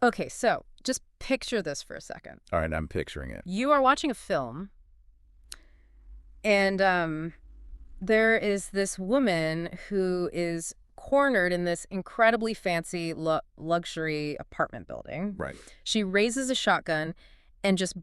Okay, so just picture this for a second. All right, I'm picturing it. You are watching a film, and there is this woman who is cornered in this incredibly fancy luxury apartment building. Right. She raises a shotgun and just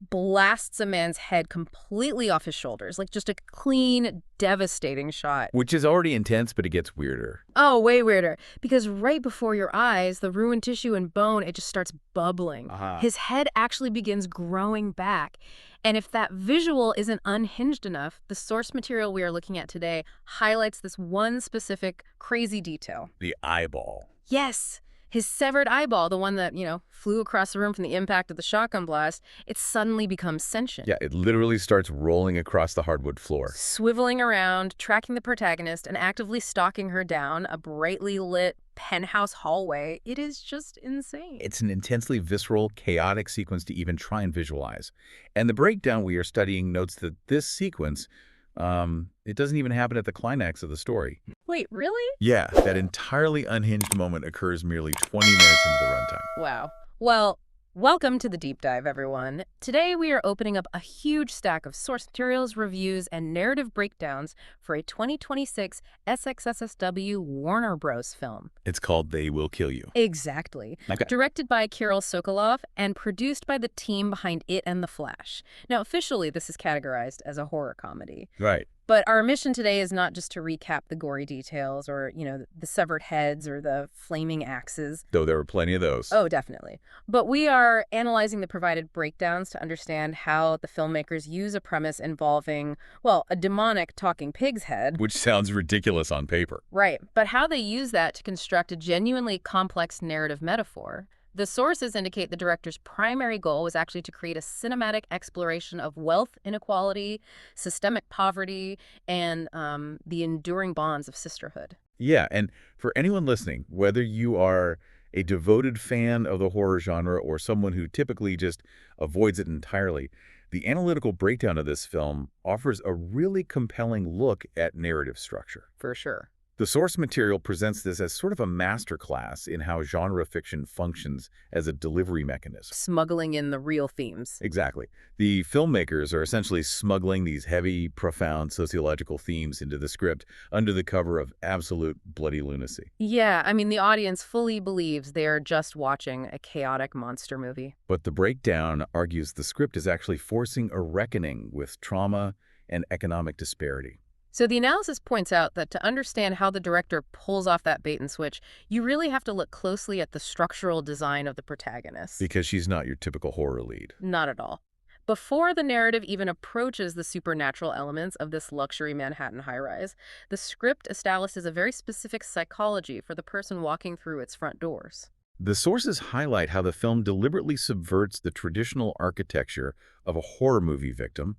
blasts a man's head completely off his shoulders, like just a clean, devastating shot. Which is already intense, but it gets weirder. Oh, way weirder. Because right before your eyes, the ruined tissue and bone, it just starts bubbling. Uh-huh. His head actually begins growing back. And if that visual isn't unhinged enough, the source material we are looking at today highlights this one specific crazy detail. The eyeball. Yes, his severed eyeball, the one that, flew across the room from the impact of the shotgun blast, it suddenly becomes sentient. Yeah, it literally starts rolling across the hardwood floor. Swiveling around, tracking the protagonist, and actively stalking her down a brightly lit penthouse hallway. It is just insane. It's an intensely visceral, chaotic sequence to even try and visualize. And the breakdown we are studying notes that this sequence, it doesn't even happen at the climax of the story. Wait, really? Yeah, that entirely unhinged moment occurs merely 20 minutes into the runtime. Wow. Well, welcome to the deep dive, everyone. Today we are opening up a huge stack of source materials, reviews, and narrative breakdowns for a 2026 SXSSW Warner Bros. Film. It's called They Will Kill You. Exactly. Okay. Directed by Kirill Sokolov and produced by the team behind It and The Flash. Now, officially, this is categorized as a horror comedy. Right. But our mission today is not just to recap the gory details or, the severed heads or the flaming axes. Though there were plenty of those. Oh, definitely. But we are analyzing the provided breakdowns to understand how the filmmakers use a premise involving, well, a demonic talking pig's head. Which sounds ridiculous on paper. Right. But how they use that to construct a genuinely complex narrative metaphor. The sources indicate the director's primary goal was actually to create a cinematic exploration of wealth inequality, systemic poverty, and the enduring bonds of sisterhood. Yeah, and for anyone listening, whether you are a devoted fan of the horror genre or someone who typically just avoids it entirely, the analytical breakdown of this film offers a really compelling look at narrative structure. For sure. The source material presents this as sort of a masterclass in how genre fiction functions as a delivery mechanism. Smuggling in the real themes. Exactly. The filmmakers are essentially smuggling these heavy, profound sociological themes into the script under the cover of absolute bloody lunacy. Yeah, I mean, the audience fully believes they are just watching a chaotic monster movie. But the breakdown argues the script is actually forcing a reckoning with trauma and economic disparity. So the analysis points out that to understand how the director pulls off that bait and switch, you really have to look closely at the structural design of the protagonist. Because she's not your typical horror lead. Not at all. Before the narrative even approaches the supernatural elements of this luxury Manhattan high-rise, the script establishes a very specific psychology for the person walking through its front doors. The sources highlight how the film deliberately subverts the traditional architecture of a horror movie victim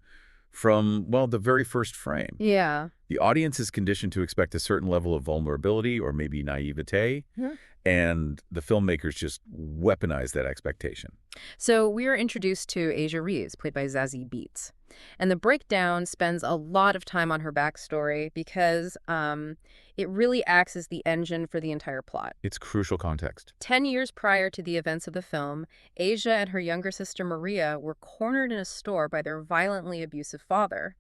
from, well, the very first frame. Yeah. The audience is conditioned to expect a certain level of vulnerability or maybe naivete, and the filmmakers just weaponize that expectation. So we are introduced to Asia Reaves, played by Zazie Beetz. And the breakdown spends a lot of time on her backstory because it really acts as the engine for the entire plot. It's crucial context. 10 years prior to the events of the film, Asia and her younger sister Maria were cornered in a store by their violently abusive father.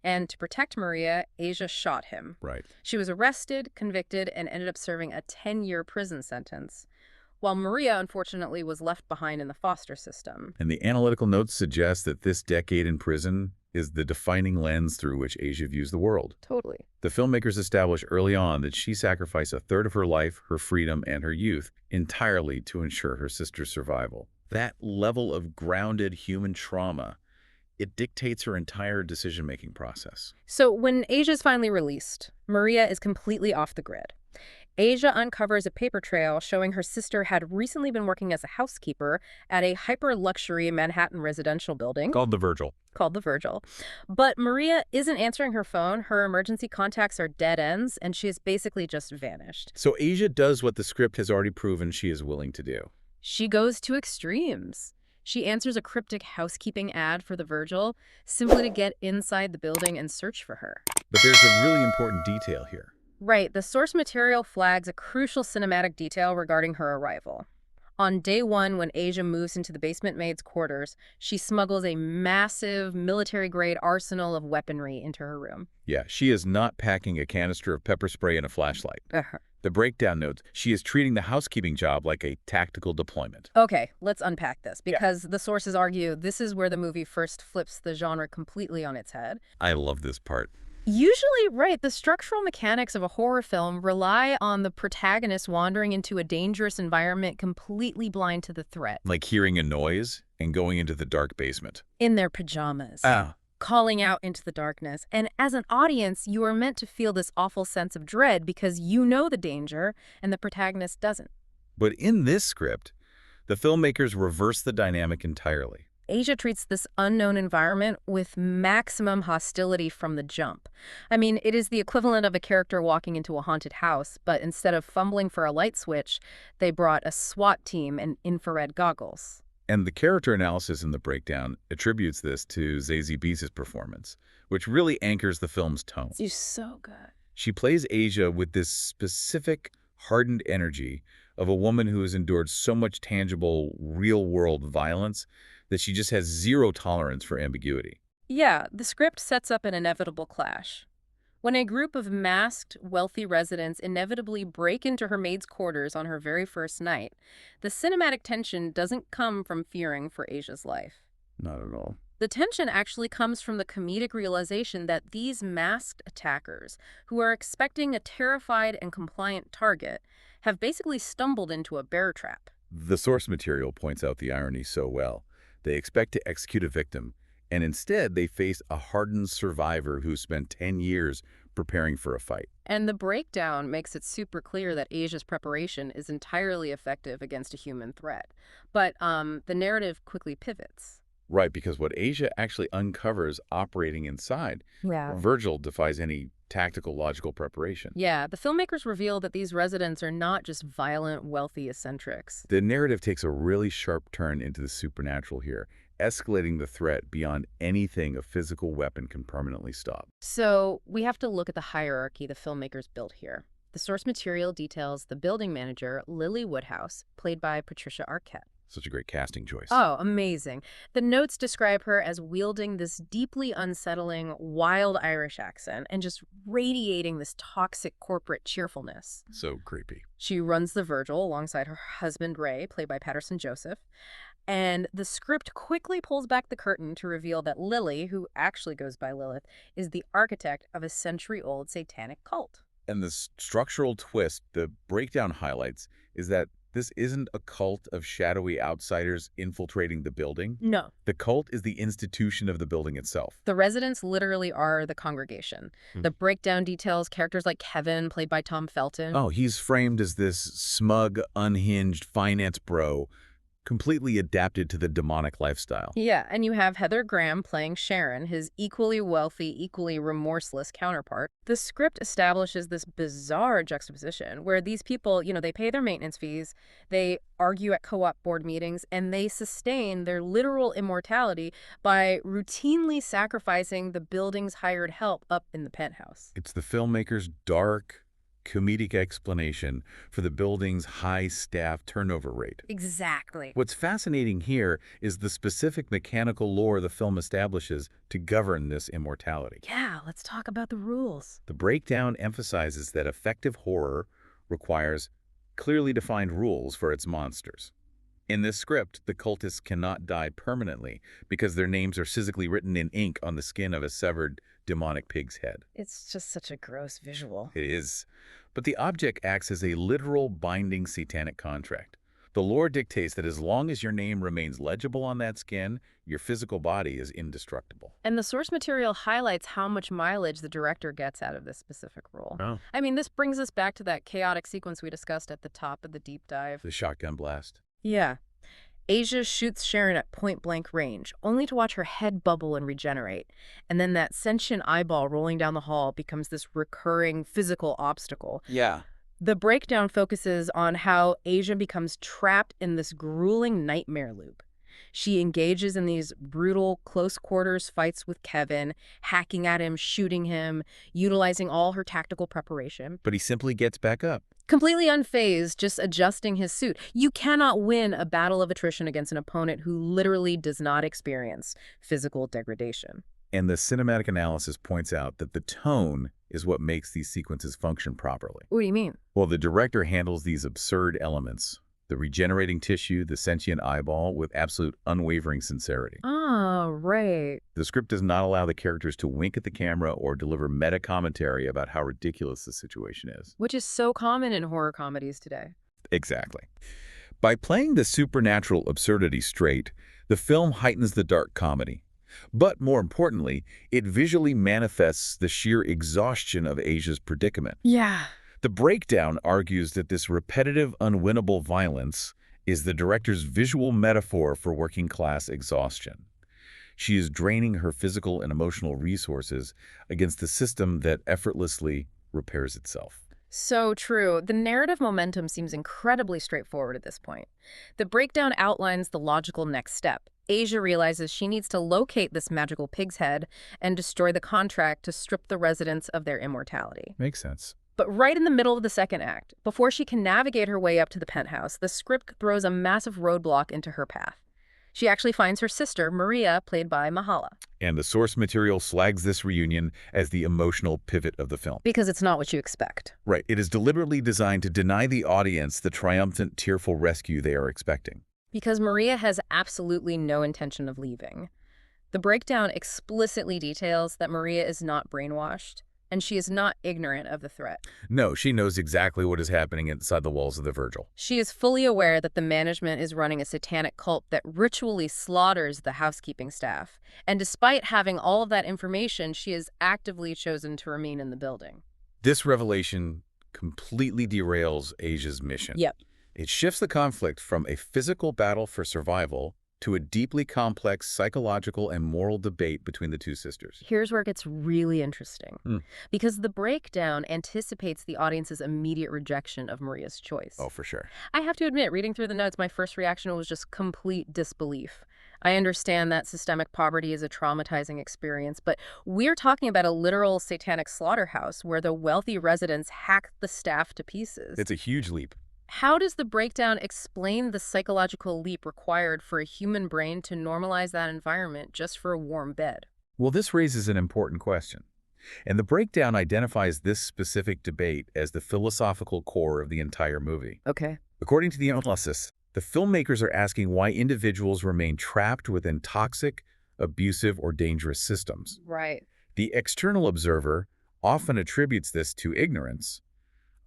And to protect Maria, Asia shot him. Right. She was arrested, convicted, and ended up serving a 10-year prison sentence, while Maria, unfortunately, was left behind in the foster system. And the analytical notes suggest that this decade in prison is the defining lens through which Asia views the world. Totally. The filmmakers establish early on that she sacrificed a third of her life, her freedom, and her youth entirely to ensure her sister's survival. That level of grounded human trauma, it dictates her entire decision-making process. So when Asia's finally released, Maria is completely off the grid. Asia uncovers a paper trail showing her sister had recently been working as a housekeeper at a hyper-luxury Manhattan residential building Called the Virgil. called the Virgil. But Maria isn't answering her phone, her emergency contacts are dead ends, and she has basically just vanished. So Asia does what the script has already proven she is willing to do. She goes to extremes. She answers a cryptic housekeeping ad for the Virgil simply to get inside the building and search for her. But there's a really important detail here. Right, the source material flags a crucial cinematic detail regarding her arrival. On day one, when Asia moves into the basement maid's quarters, she smuggles a massive military-grade arsenal of weaponry into her room. Yeah, she is not packing a canister of pepper spray and a flashlight. The breakdown notes she is treating the housekeeping job like a tactical deployment. Okay, let's unpack this, because the sources argue this is where the movie first flips the genre completely on its head. I love this part. Usually, right, the structural mechanics of a horror film rely on the protagonist wandering into a dangerous environment completely blind to the threat. Like hearing a noise and going into the dark basement. In their pajamas. Ah. Calling out into the darkness. And as an audience, you are meant to feel this awful sense of dread because you know the danger and the protagonist doesn't. But in this script, the filmmakers reverse the dynamic entirely. Asia treats this unknown environment with maximum hostility from the jump. I mean, it is the equivalent of a character walking into a haunted house, but instead of fumbling for a light switch, they brought a SWAT team and infrared goggles. And the character analysis in the breakdown attributes this to Zazie Beetz' performance, which really anchors the film's tone. She's so good. She plays Asia with this specific, hardened energy of a woman who has endured so much tangible, real-world violence that she just has zero tolerance for ambiguity. Yeah, the script sets up an inevitable clash. When a group of masked, wealthy residents inevitably break into her maid's quarters on her very first night, the cinematic tension doesn't come from fearing for Asia's life. Not at all. The tension actually comes from the comedic realization that these masked attackers, who are expecting a terrified and compliant target, have basically stumbled into a bear trap. The source material points out the irony so well. They expect to execute a victim, and instead they face a hardened survivor who spent 10 years preparing for a fight. And the breakdown makes it super clear that Asia's preparation is entirely effective against a human threat. But the narrative quickly pivots. Right, because what Asia actually uncovers operating inside, Virgil defies any tactical, logical preparation. Yeah, the filmmakers reveal that these residents are not just violent, wealthy eccentrics. The narrative takes a really sharp turn into the supernatural here, escalating the threat beyond anything a physical weapon can permanently stop. So we have to look at the hierarchy the filmmakers built here. The source material details the building manager, Lily Woodhouse, played by Patricia Arquette. Such a great casting choice. Oh, amazing. The notes describe her as wielding this deeply unsettling, wild Irish accent and just radiating this toxic corporate cheerfulness. So creepy. She runs the Virgil alongside her husband, Ray, played by Patterson Joseph. And the script quickly pulls back the curtain to reveal that Lily, who actually goes by Lilith, is the architect of a century-old satanic cult. And the structural twist the breakdown highlights is that this isn't a cult of shadowy outsiders infiltrating the building. No. The cult is the institution of the building itself. The residents literally are the congregation. The breakdown details characters like Kevin, played by Tom Felton. Oh, he's framed as this smug, unhinged finance bro, completely adapted to the demonic lifestyle. Yeah, and you have Heather Graham playing Sharon, his equally wealthy, equally remorseless counterpart. The script establishes this bizarre juxtaposition where these people, they pay their maintenance fees, they argue at co-op board meetings, and they sustain their literal immortality by routinely sacrificing the building's hired help up in the penthouse. It's the filmmaker's dark, comedic explanation for the building's high staff turnover rate. Exactly. What's fascinating here is the specific mechanical lore the film establishes to govern this immortality. Yeah, let's talk about the rules. The breakdown emphasizes that effective horror requires clearly defined rules for its monsters. In this script, the cultists cannot die permanently because their names are sizzling written in ink on the skin of a severed demonic pig's head. It's just such a gross visual. It is. But the object acts as a literal binding satanic contract. The lore dictates that as long as your name remains legible on that skin, your physical body is indestructible. And the source material highlights how much mileage the director gets out of this specific role. Oh. I mean, this brings us back to that chaotic sequence we discussed at the top of the deep dive. The shotgun blast. Yeah. Asia shoots Sharon at point-blank range, only to watch her head bubble and regenerate. And then that sentient eyeball rolling down the hall becomes this recurring physical obstacle. Yeah. The breakdown focuses on how Asia becomes trapped in this grueling nightmare loop. She engages in these brutal close-quarters fights with Kevin, hacking at him, shooting him, utilizing all her tactical preparation. But he simply gets back up. Completely unfazed, just adjusting his suit. You cannot win a battle of attrition against an opponent who literally does not experience physical degradation. And the cinematic analysis points out that the tone is what makes these sequences function properly. What do you mean? Well, the director handles these absurd elements, the regenerating tissue, the sentient eyeball, with absolute unwavering sincerity. Ah, right. The script does not allow the characters to wink at the camera or deliver meta-commentary about how ridiculous the situation is. Which is so common in horror comedies today. Exactly. By playing the supernatural absurdity straight, the film heightens the dark comedy. But more importantly, it visually manifests the sheer exhaustion of Asia's predicament. Yeah. The breakdown argues that this repetitive, unwinnable violence is the director's visual metaphor for working-class exhaustion. She is draining her physical and emotional resources against the system that effortlessly repairs itself. So true. The narrative momentum seems incredibly straightforward at this point. The breakdown outlines the logical next step. Asia realizes she needs to locate this magical pig's head and destroy the contract to strip the residents of their immortality. Makes sense. But right in the middle of the second act, before she can navigate her way up to the penthouse, the script throws a massive roadblock into her path. She actually finds her sister, Maria, played by Mahala. And the source material slags this reunion as the emotional pivot of the film. Because it's not what you expect. Right. It is deliberately designed to deny the audience the triumphant, tearful rescue they are expecting. Because Maria has absolutely no intention of leaving. The breakdown explicitly details that Maria is not brainwashed, and she is not ignorant of the threat. No, she knows exactly what is happening inside the walls of the Virgil. She is fully aware that the management is running a satanic cult that ritually slaughters the housekeeping staff. And despite having all of that information, she has actively chosen to remain in the building. This revelation completely derails Asia's mission. Yep. It shifts the conflict from a physical battle for survival to a deeply complex psychological and moral debate between the two sisters. Here's where it gets really interesting. Because the breakdown anticipates the audience's immediate rejection of Maria's choice. Oh, for sure. I have to admit, reading through the notes, my first reaction was just complete disbelief. I understand that systemic poverty is a traumatizing experience, but we're talking about a literal satanic slaughterhouse where the wealthy residents hack the staff to pieces. It's a huge leap. How does the breakdown explain the psychological leap required for a human brain to normalize that environment just for a warm bed? Well, this raises an important question. And the breakdown identifies this specific debate as the philosophical core of the entire movie. Okay. According to the analysis, the filmmakers are asking why individuals remain trapped within toxic, abusive, or dangerous systems. Right. The external observer often attributes this to ignorance,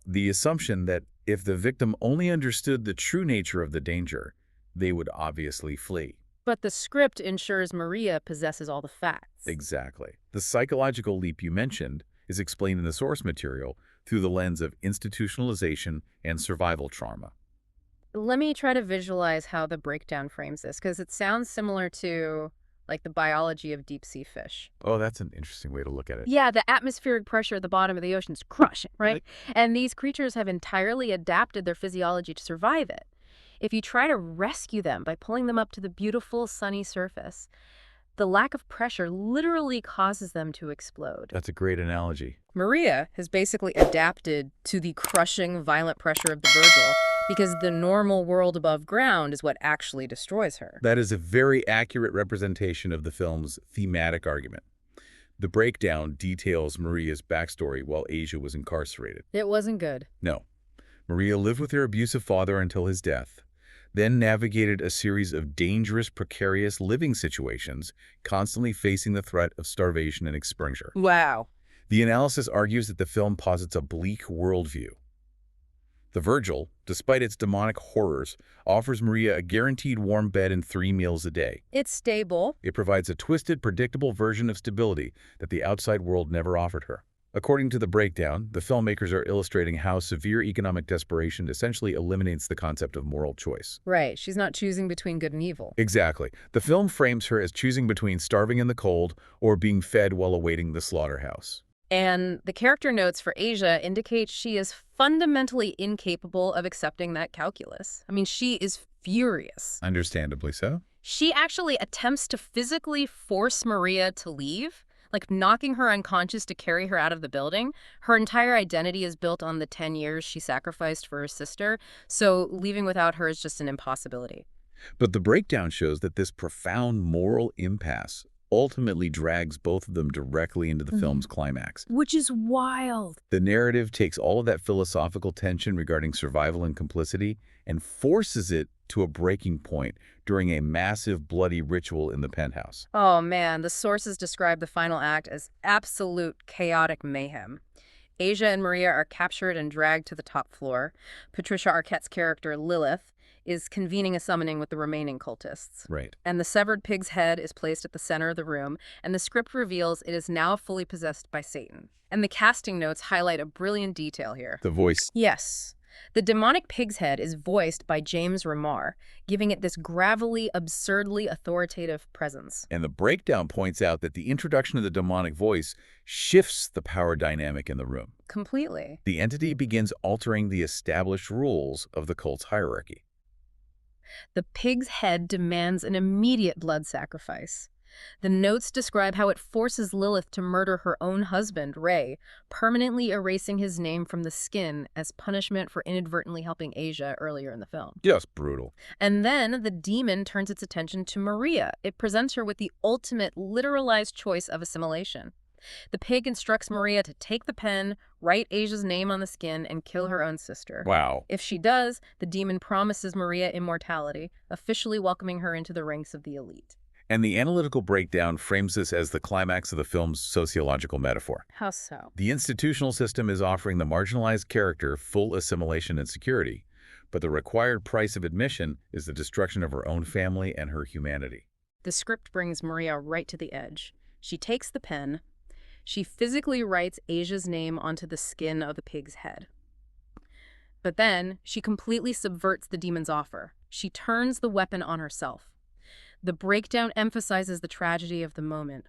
the assumption that if the victim only understood the true nature of the danger, they would obviously flee. But the script ensures Maria possesses all the facts. Exactly. The psychological leap you mentioned is explained in the source material through the lens of institutionalization and survival trauma. Let me try to visualize how the breakdown frames this, because it sounds similar to like the biology of deep-sea fish. Oh, that's an interesting way to look at it. Yeah, the atmospheric pressure at the bottom of the ocean is crushing, right? And these creatures have entirely adapted their physiology to survive it. If you try to rescue them by pulling them up to the beautiful, sunny surface, the lack of pressure literally causes them to explode. That's a great analogy. Maria has basically adapted to the crushing, violent pressure of the Virgil because the normal world above ground is what actually destroys her. That is a very accurate representation of the film's thematic argument. The breakdown details Maria's backstory while Asia was incarcerated. It wasn't good. No. Maria lived with her abusive father until his death, then navigated a series of dangerous, precarious living situations, constantly facing the threat of starvation and exposure. Wow. The analysis argues that the film posits a bleak worldview. The Virgil, despite its demonic horrors, offers Maria a guaranteed warm bed and 3 meals a day. It's stable. It provides a twisted, predictable version of stability that the outside world never offered her. According to the breakdown, the filmmakers are illustrating how severe economic desperation essentially eliminates the concept of moral choice. Right. She's not choosing between good and evil. Exactly. The film frames her as choosing between starving in the cold or being fed while awaiting the slaughterhouse. And the character notes for Asia indicate she is fundamentally incapable of accepting that calculus. I mean, she is furious. Understandably so. She actually attempts to physically force Maria to leave, like knocking her unconscious to carry her out of the building. Her entire identity is built on the 10 years she sacrificed for her sister, so leaving without her is just an impossibility. But the breakdown shows that this profound moral impasse ultimately drags both of them directly into the film's climax. Which is wild. The narrative takes all of that philosophical tension regarding survival and complicity and forces it to a breaking point during a massive bloody ritual in the penthouse. Oh man, the sources describe the final act as absolute chaotic mayhem. Asia and Maria are captured and dragged to the top floor. Patricia Arquette's character, Lilith, is convening a summoning with the remaining cultists. Right. And the severed pig's head is placed at the center of the room, and the script reveals it is now fully possessed by Satan. And the casting notes highlight a brilliant detail here. The voice. Yes. The demonic pig's head is voiced by James Remar, giving it this gravelly, absurdly authoritative presence. And the breakdown points out that the introduction of the demonic voice shifts the power dynamic in the room. Completely. The entity begins altering the established rules of the cult's hierarchy. The pig's head demands an immediate blood sacrifice. The notes describe how it forces Lilith to murder her own husband, Ray, permanently erasing his name from the skin as punishment for inadvertently helping Asia earlier in the film. Just brutal. And then the demon turns its attention to Maria. It presents her with the ultimate literalized choice of assimilation. The pig instructs Maria to take the pen, write Asia's name on the skin, and kill her own sister. Wow. If she does, the demon promises Maria immortality, officially welcoming her into the ranks of the elite. And the analytical breakdown frames this as the climax of the film's sociological metaphor. How so? The institutional system is offering the marginalized character full assimilation and security, but the required price of admission is the destruction of her own family and her humanity. The script brings Maria right to the edge. She takes the pen. She physically writes Asia's name onto the skin of the pig's head. But then, she completely subverts the demon's offer. She turns the weapon on herself. The breakdown emphasizes the tragedy of the moment.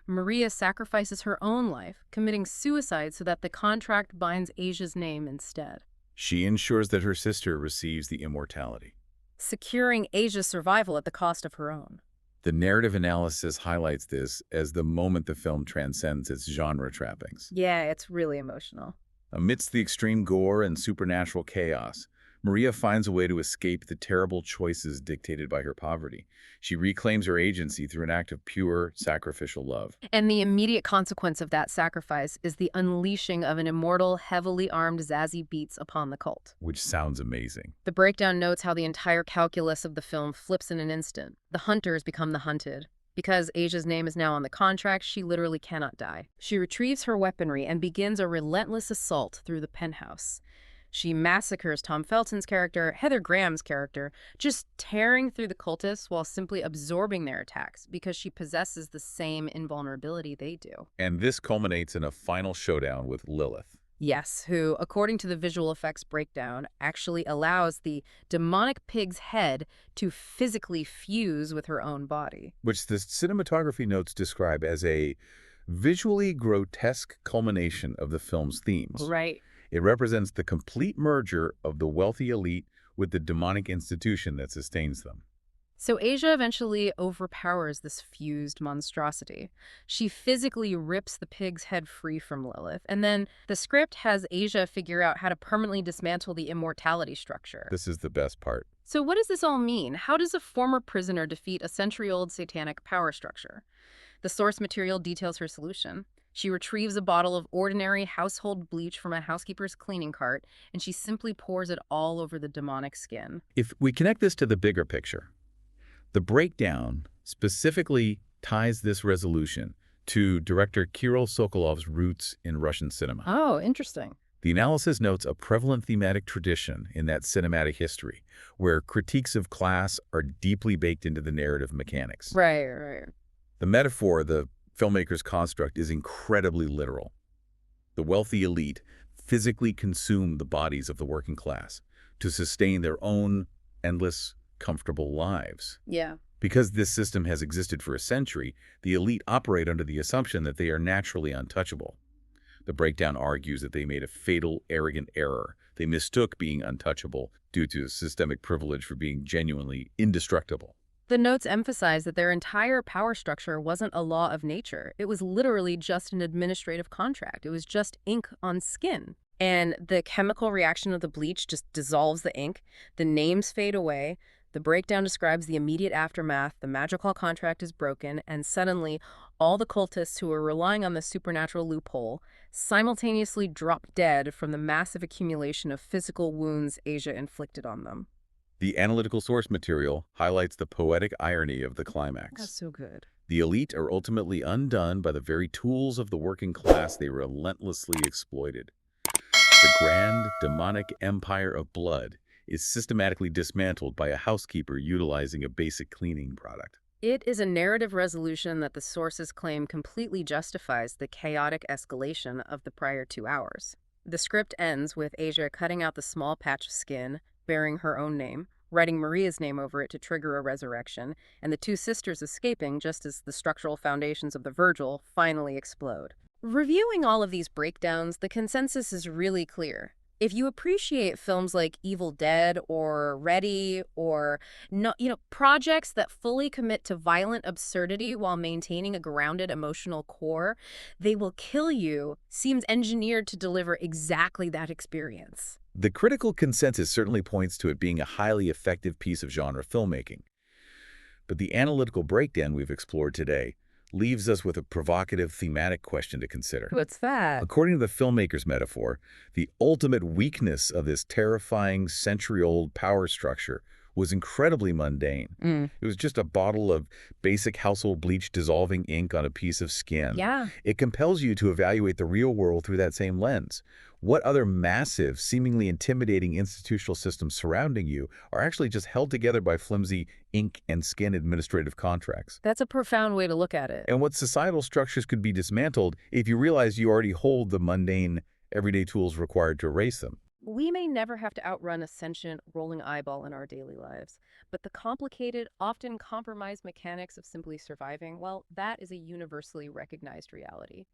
Maria sacrifices her own life, committing suicide so that the contract binds Asia's name instead, She ensures that her sister receives the immortality. securing Asia's survival at the cost of her own. The narrative analysis highlights this as the moment the film transcends its genre trappings. Yeah, it's really emotional. Amidst the extreme gore and supernatural chaos, Maria finds a way to escape the terrible choices dictated by her poverty. She reclaims her agency through an act of pure, sacrificial love. And the immediate consequence of that sacrifice is the unleashing of an immortal, heavily armed Zazie Beetz upon the cult. Which sounds amazing. The breakdown notes how the entire calculus of the film flips in an instant. The hunters become the hunted. Because Asia's name is now on the contract, she literally cannot die. She retrieves her weaponry and begins a relentless assault through the penthouse. She massacres Tom Felton's character, Heather Graham's character, just tearing through the cultists while simply absorbing their attacks because she possesses the same invulnerability they do. And this culminates in a final showdown with Lilith. Yes, who, according to the visual effects breakdown, actually allows the demonic pig's head to physically fuse with her own body. Which the cinematography notes describe as a visually grotesque culmination of the film's themes. Right. It represents the complete merger of the wealthy elite with the demonic institution that sustains them. So Asia eventually overpowers this fused monstrosity. She physically rips the pig's head free from Lilith, and then the script has Asia figure out how to permanently dismantle the immortality structure. This is the best part. So what does this all mean? How does a former prisoner defeat a century-old satanic power structure? The source material details her solution. She retrieves a bottle of ordinary household bleach from a housekeeper's cleaning cart, and she simply pours it all over the demonic skin. If we connect this to the bigger picture, the breakdown specifically ties this resolution to director Kirill Sokolov's roots in Russian cinema. Oh, interesting. The analysis notes a prevalent thematic tradition in that cinematic history, where critiques of class are deeply baked into the narrative mechanics. Right. The metaphor, the filmmaker's construct, is incredibly literal. The wealthy elite physically consume the bodies of the working class to sustain their own endless, comfortable lives. Yeah. Because this system has existed for a century, the elite operate under the assumption that they are naturally untouchable. The breakdown argues that they made a fatal, arrogant error. They mistook being untouchable due to systemic privilege for being genuinely indestructible. The notes emphasize that their entire power structure wasn't a law of nature. It was literally just an administrative contract. It was just ink on skin. And the chemical reaction of the bleach just dissolves the ink. The names fade away. The breakdown describes the immediate aftermath. The magical contract is broken, and suddenly, all the cultists who were relying on the supernatural loophole simultaneously drop dead from the massive accumulation of physical wounds Asia inflicted on them. The analytical source material highlights the poetic irony of the That's climax. so good. The elite are ultimately undone by the very tools of the working class they relentlessly exploited. The grand, demonic empire of blood is systematically dismantled by a housekeeper utilizing a basic cleaning product. It is a narrative resolution that the sources claim completely justifies the chaotic escalation of the prior 2 hours. The script ends with Asia cutting out the small patch of skin, bearing her own name, writing Maria's name over it to trigger a resurrection, and the two sisters escaping just as the structural foundations of the Virgil finally explode. Reviewing all of these breakdowns, the consensus is really clear. If you appreciate films like Evil Dead or Ready or no, projects that fully commit to violent absurdity while maintaining a grounded emotional core, They Will Kill You seems engineered to deliver exactly that experience. The critical consensus certainly points to it being a highly effective piece of genre filmmaking. But the analytical breakdown we've explored today leaves us with a provocative thematic question to consider. What's that? According to the filmmaker's metaphor, the ultimate weakness of this terrifying century-old power structure was incredibly mundane. It was just a bottle of basic household bleach dissolving ink on a piece of skin. Yeah. It compels you to evaluate the real world through that same lens. What other massive, seemingly intimidating institutional systems surrounding you are actually just held together by flimsy ink and skin administrative contracts? That's a profound way to look at it. And what societal structures could be dismantled if you realize you already hold the mundane, everyday tools required to erase them? We may never have to outrun a sentient, rolling eyeball in our daily lives, but the complicated, often compromised mechanics of simply surviving, well, that is a universally recognized reality.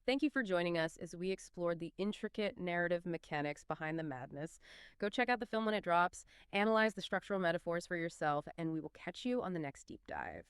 Thank you for joining us as we explored the intricate narrative mechanics behind the madness. Go check out the film when it drops, analyze the structural metaphors for yourself, and we will catch you on the next deep dive.